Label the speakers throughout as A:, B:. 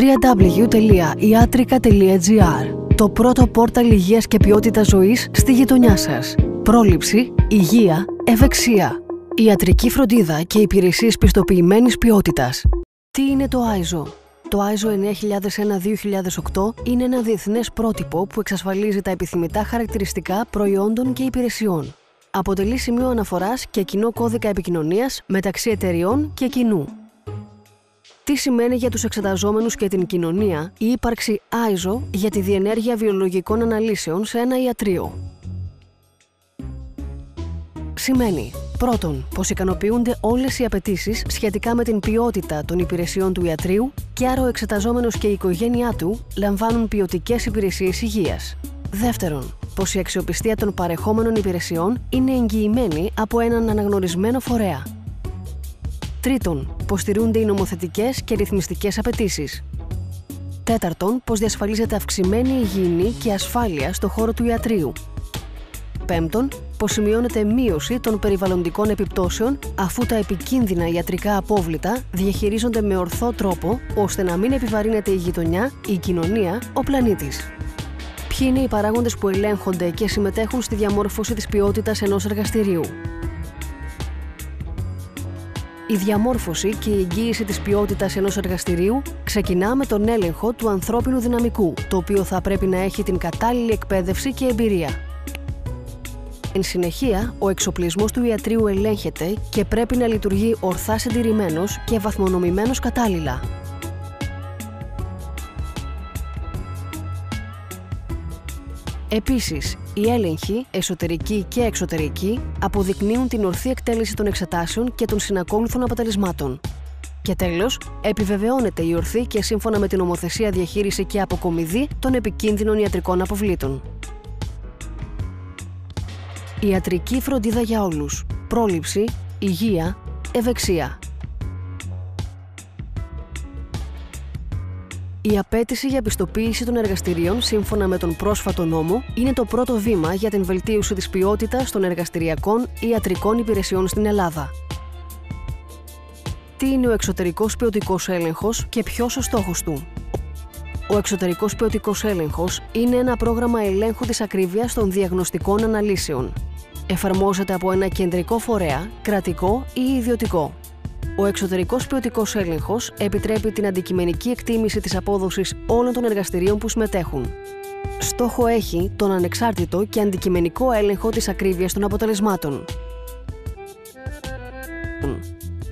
A: www.iatrica.gr, το πρώτο πόρταλ υγείας και ποιότητας ζωής στη γειτονιά σας. Πρόληψη, υγεία, ευεξία. Ιατρική φροντίδα και υπηρεσίες πιστοποιημένης ποιότητας. Τι είναι το ISO? Το ISO 9001-2008 είναι ένα διεθνές πρότυπο που εξασφαλίζει τα επιθυμητά χαρακτηριστικά προϊόντων και υπηρεσιών. Αποτελεί σημείο αναφοράς και κοινό κώδικα επικοινωνίας μεταξύ εταιριών και κοινού. Τι σημαίνει για τους εξεταζόμενους και την κοινωνία η ύπαρξη ISO για τη διενέργεια βιολογικών αναλύσεων σε ένα ιατρείο? Σημαίνει, πρώτον, πως ικανοποιούνται όλες οι απαιτήσεις σχετικά με την ποιότητα των υπηρεσιών του ιατρείου και άρα ο εξεταζόμενος και η οικογένειά του λαμβάνουν ποιοτικές υπηρεσίες υγείας. Δεύτερον, πως η αξιοπιστία των παρεχόμενων υπηρεσιών είναι εγγυημένη από έναν αναγνωρισμένο φορέα. Τρίτον, πως τηρούνται οι νομοθετικές και ρυθμιστικές απαιτήσεις. Τέταρτον, πως διασφαλίζεται αυξημένη υγιεινή και ασφάλεια στο χώρο του ιατρείου. Πέμπτον, πως σημειώνεται μείωση των περιβαλλοντικών επιπτώσεων αφού τα επικίνδυνα ιατρικά απόβλητα διαχειρίζονται με ορθό τρόπο ώστε να μην επιβαρύνεται η γειτονιά, η κοινωνία, ο πλανήτης. Ποιοι είναι οι παράγοντες που ελέγχονται και συμμετέχουν στη διαμόρφωση της ποιότητας ενός εργαστηρίου? Η διαμόρφωση και η εγγύηση της ποιότητας ενός εργαστηρίου ξεκινά με τον έλεγχο του ανθρώπινου δυναμικού, το οποίο θα πρέπει να έχει την κατάλληλη εκπαίδευση και εμπειρία. Εν συνεχεία, ο εξοπλισμός του ιατρείου ελέγχεται και πρέπει να λειτουργεί ορθά συντηρημένος και βαθμονομημένος κατάλληλα. Επίσης, οι έλεγχοι, εσωτερικοί και εξωτερικοί, αποδεικνύουν την ορθή εκτέλεση των εξετάσεων και των συνακόλουθων αποτελεσμάτων. Και τέλος, επιβεβαιώνεται η ορθή και σύμφωνα με την νομοθεσία διαχείριση και αποκομιδή των επικίνδυνων ιατρικών αποβλήτων. Ιατρική φροντίδα για όλους. Πρόληψη, υγεία, ευεξία. Η απέτηση για πιστοποίηση των εργαστηρίων σύμφωνα με τον πρόσφατο νόμο είναι το πρώτο βήμα για την βελτίωση της ποιότητας των εργαστηριακών ιατρικών υπηρεσιών στην Ελλάδα. Τι είναι ο εξωτερικός ποιοτικός έλεγχος και ποιος ο στόχος του? Ο εξωτερικός ποιοτικός έλεγχος είναι ένα πρόγραμμα ελέγχου της ακρίβειας των διαγνωστικών αναλύσεων. Εφαρμόζεται από ένα κεντρικό φορέα, κρατικό ή ιδιωτικό. Ο εξωτερικός ποιοτικός έλεγχος επιτρέπει την αντικειμενική εκτίμηση της απόδοσης όλων των εργαστηρίων που συμμετέχουν. Στόχο έχει τον ανεξάρτητο και αντικειμενικό έλεγχο της ακρίβειας των αποτελεσμάτων.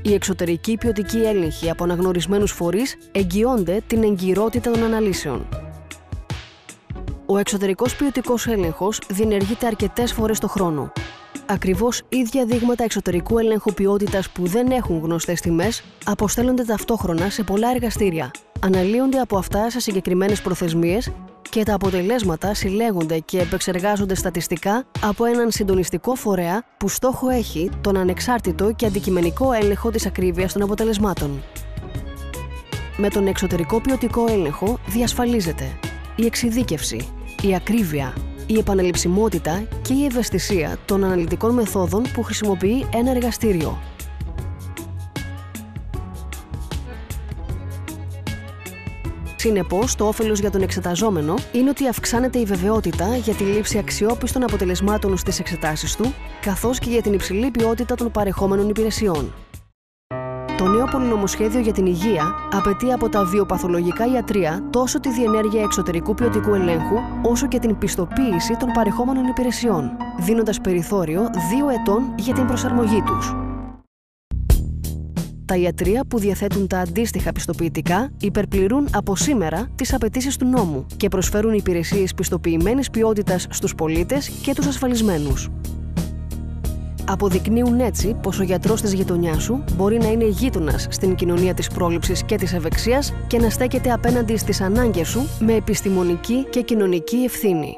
A: Οι εξωτερικοί ποιοτικοί έλεγχοι από αναγνωρισμένους φορείς εγγυώνται την εγκυρότητα των αναλύσεων. Ο εξωτερικός ποιοτικός έλεγχος διενεργείται αρκετές φορές το χρόνο. Ακριβώς ίδια δείγματα εξωτερικού ελέγχου ποιότητας που δεν έχουν γνωστές τιμές αποστέλλονται ταυτόχρονα σε πολλά εργαστήρια. Αναλύονται από αυτά σε συγκεκριμένες προθεσμίες και τα αποτελέσματα συλλέγονται και επεξεργάζονται στατιστικά από έναν συντονιστικό φορέα που στόχο έχει τον ανεξάρτητο και αντικειμενικό έλεγχο της ακρίβειας των αποτελεσμάτων. Με τον εξωτερικό ποιοτικό έλεγχο διασφαλίζεται η εξειδίκευση, η ακρίβεια, η επαναληψιμότητα και η ευαισθησία των αναλυτικών μεθόδων που χρησιμοποιεί ένα εργαστήριο. Συνεπώς, το όφελος για τον εξεταζόμενο είναι ότι αυξάνεται η βεβαιότητα για τη λήψη αξιόπιστων αποτελεσμάτων στις εξετάσεις του, καθώς και για την υψηλή ποιότητα των παρεχόμενων υπηρεσιών. Το νέο πολυνομοσχέδιο για την υγεία απαιτεί από τα βιοπαθολογικά ιατρεία τόσο τη διενέργεια εξωτερικού ποιοτικού ελέγχου, όσο και την πιστοποίηση των παρεχόμενων υπηρεσιών, δίνοντας περιθώριο 2 ετών για την προσαρμογή τους. Τα ιατρεία που διαθέτουν τα αντίστοιχα πιστοποιητικά υπερπληρούν από σήμερα τις απαιτήσεις του νόμου και προσφέρουν υπηρεσίες πιστοποιημένης ποιότητας στους πολίτες και τους ασφαλισμένους. Αποδεικνύουν έτσι πως ο γιατρός της γειτονιάς σου μπορεί να είναι γείτονας στην κοινωνία της πρόληψης και της ευεξίας και να στέκεται απέναντι στις ανάγκες σου με επιστημονική και κοινωνική ευθύνη.